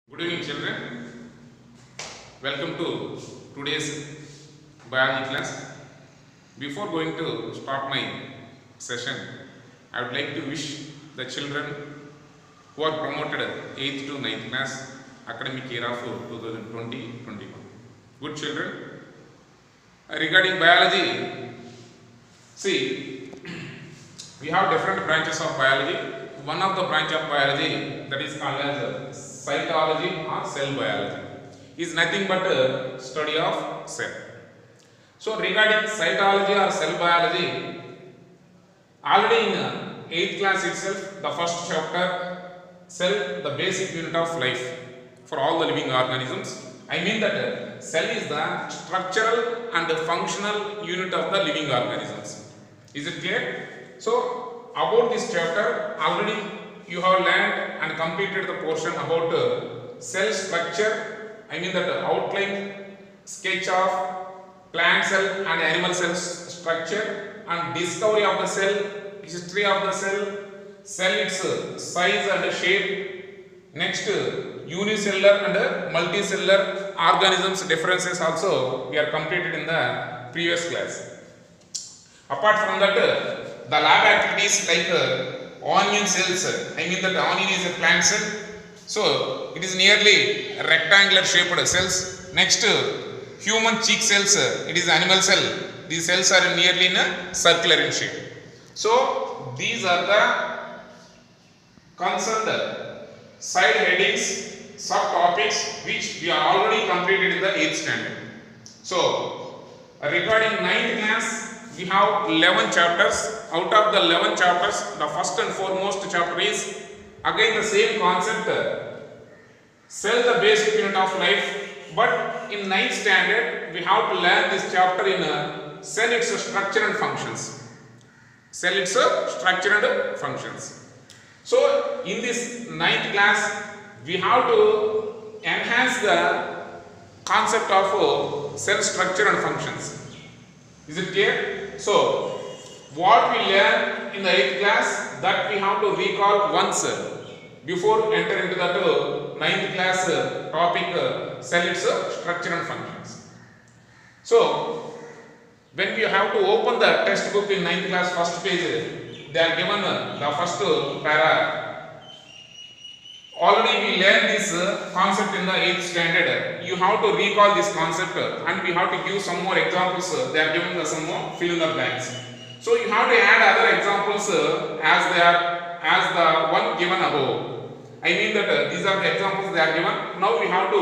Good evening, children. Welcome to today's biology class. Before going to start my session, I would like to wish the children who are promoted 8th to 9th class academic year of 2020-21. Good children. Regarding biology, see, we have different branches of biology. One of the branch of biology that is called as cytology or cell biology is nothing but a study of cell. So regarding cytology or cell biology, already in 8th class itself, the first chapter, cell, the basic unit of life for all the living organisms. I mean that cell is the structural and the functional unit of the living organisms. Is it clear? So about this chapter, already you have learned and completed the portion about cell structure. I mean that outline, sketch of plant cell and animal cell structure and discovery of the cell, history of the cell its size and shape. Next, unicellular and multicellular organisms differences also we are completed in the previous class. Apart from that, the lab activities like onion cells, I mean that onion is a plant cell, so it is nearly rectangular shaped cells. Next, human cheek cells, it is animal cell, these cells are nearly in a circular in shape. So these are the concerned side headings, subtopics which we are already completed in the 8th standard. So regarding 9th class, we have 11 chapters. Out of the 11 chapters, the first and foremost chapter is again the same concept, cell, the basic unit of life. But in 9th standard, we have to learn this chapter in cell, its structure and functions. Cell, its structure and functions. So in this 9th class, we have to enhance the concept of cell structure and functions. Is it clear? So what we learn in the 8th class, that we have to recall once before entering into that 9th class topic, cell, its structure and functions. So when we have to open the textbook in 9th class first page, they are given the first para. Already we learned this concept in the 8th standard. You have to recall this concept and we have to give some more examples. They are given some more fill in the blanks. So you have to add other examples as the one given above. I mean that these are the examples they are given. Now we have to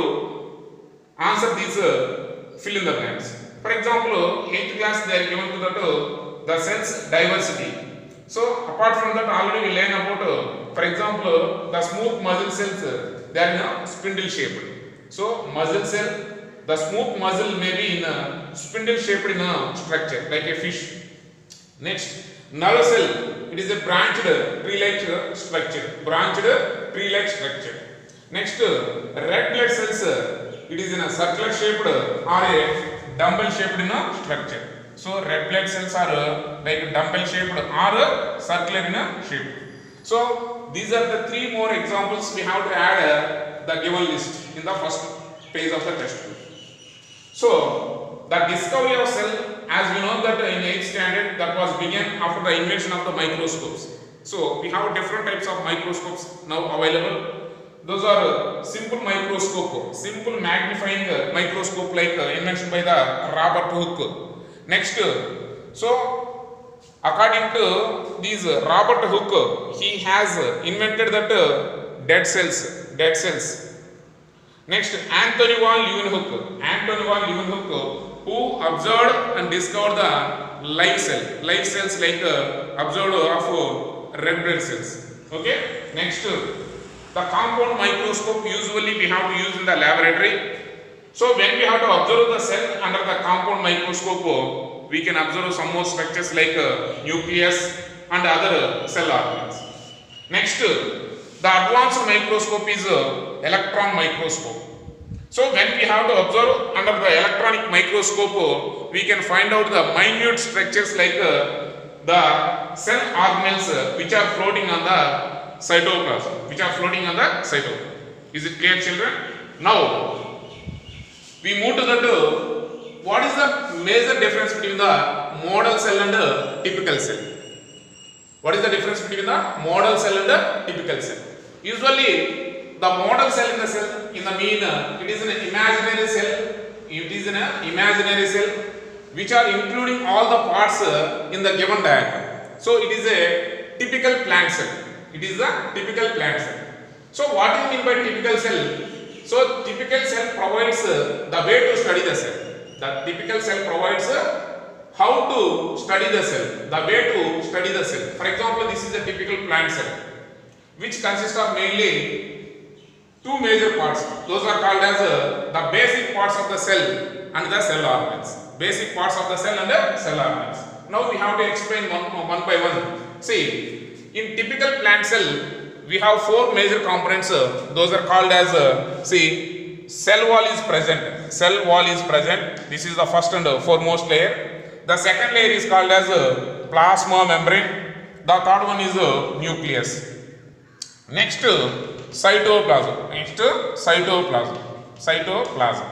answer these fill in the blanks. For example, 8th class they are given to the cell's diversity. So apart from that, already we learn about, for example, the smooth muscle cells, they are in a spindle shaped. So muscle cell, the smooth muscle may be in a spindle shaped in a structure like a fish. Next, nerve cell, it is a branched tree-like structure. Branched tree-like structure. Next, red blood cells, it is in a circular shaped or a dumbbell shaped in a structure. So red blood cells are like dumbbell shaped or circular in a shape. So these are the 3 more examples we have to add the given list in the first page of the textbook. So the discovery of cell, as we know that in 8th standard, that was began after the invention of the microscopes. So we have different types of microscopes now available. Those are simple microscope, simple magnifying microscope like invention by the Robert Hooke. Next, so according to these Robert Hooke, he has invented that dead cells. Next, Anthony van Leeuwenhoek, who observed and discovered the live cells like observed of red blood cells. Okay. Next, the compound microscope usually we have to use in the laboratory. So when we have to observe the cell under the compound microscope, we can observe some more structures like nucleus and other cell organs. Next, the advanced microscope is electron microscope. So when we have to observe under the electronic microscope, we can find out the minute structures like the cell organelles which are floating on the cytoplasm. Is it clear, children? Now we move to the what is the major difference between the model cell and the typical cell? What is the difference between the model cell and the typical cell? Usually the model cell in the cell in the mean it is an imaginary cell. It is an imaginary cell which are including all the parts in the given diagram. So it is a typical plant cell. It is a typical plant cell. So what do you mean by typical cell? So typical cell provides the way to study the cell. The typical cell provides how to study the cell, the way to study the cell. For example, this is a typical plant cell which consists of mainly two major parts. Those are called as the basic parts of the cell and the cell organelles. Basic parts of the cell and the cell organelles. Now we have to explain one by one. See, in typical plant cell we have four major components. Those are called as see, cell wall is present. Cell wall is present. This is the first and foremost layer. The second layer is called as plasma membrane. The third one is nucleus. Next, cytoplasm. Next, cytoplasm. Cytoplasm.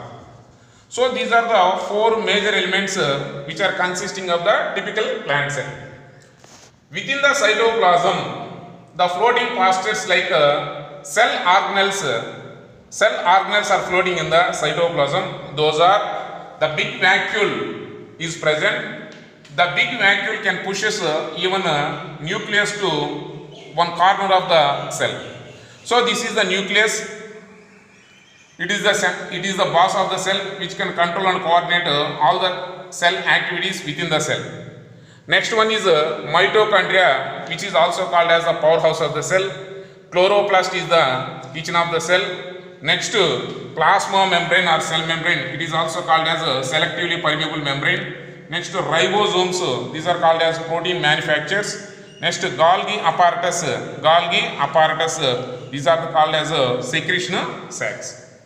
So these are the four major elements which are consisting of the typical plant cell. Within the cytoplasm, the floating particles like cell organelles. Cell organelles are floating in the cytoplasm. Those are the big vacuole is present. The big vacuole can pushes even nucleus to one corner of the cell. So this is the nucleus. It is the boss of the cell which can control and coordinate all the cell activities within the cell. Next one is mitochondria, which is also called as the powerhouse of the cell. Chloroplast is the kitchen of the cell. Next, plasma membrane or cell membrane. It is also called as a selectively permeable membrane. Next, ribosomes. These are called as protein manufacturers. Next, Golgi apparatus. Golgi apparatus. These are called as secretion sacs.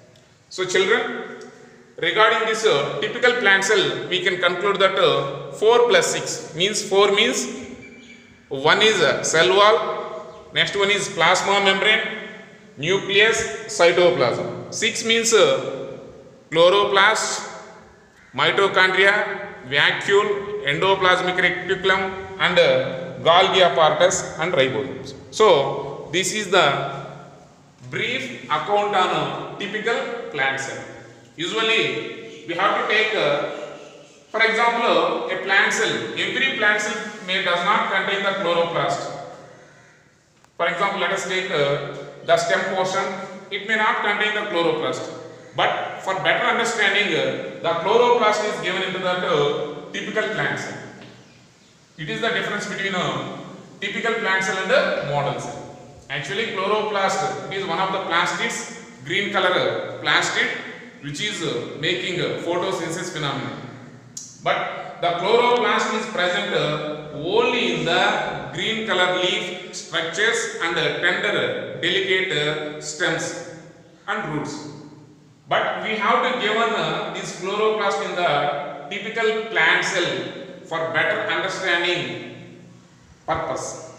So, children, regarding this typical plant cell, we can conclude that 4 plus 6 means 4 means 1 is cell wall. Next one is plasma membrane, nucleus, cytoplasm. 6 means chloroplast, mitochondria, vacuole, endoplasmic reticulum, and Golgi apparatus and ribosomes. So this is the brief account on a typical plant cell. Usually we have to take for example a plant cell. Every plant cell does not contain the chloroplast. For example, let us take the stem portion. It may not contain the chloroplast, but for better understanding, the chloroplast is given into that typical plant cell. It is the difference between a typical plant cell and a model cell. Actually, chloroplast is one of the plastids, green color plastid, which is making photosynthesis phenomenon. But the chloroplast is present only in the green color leaf structures and tender delicate stems and roots. But we have to given this chloroplast in the typical plant cell for better understanding purpose.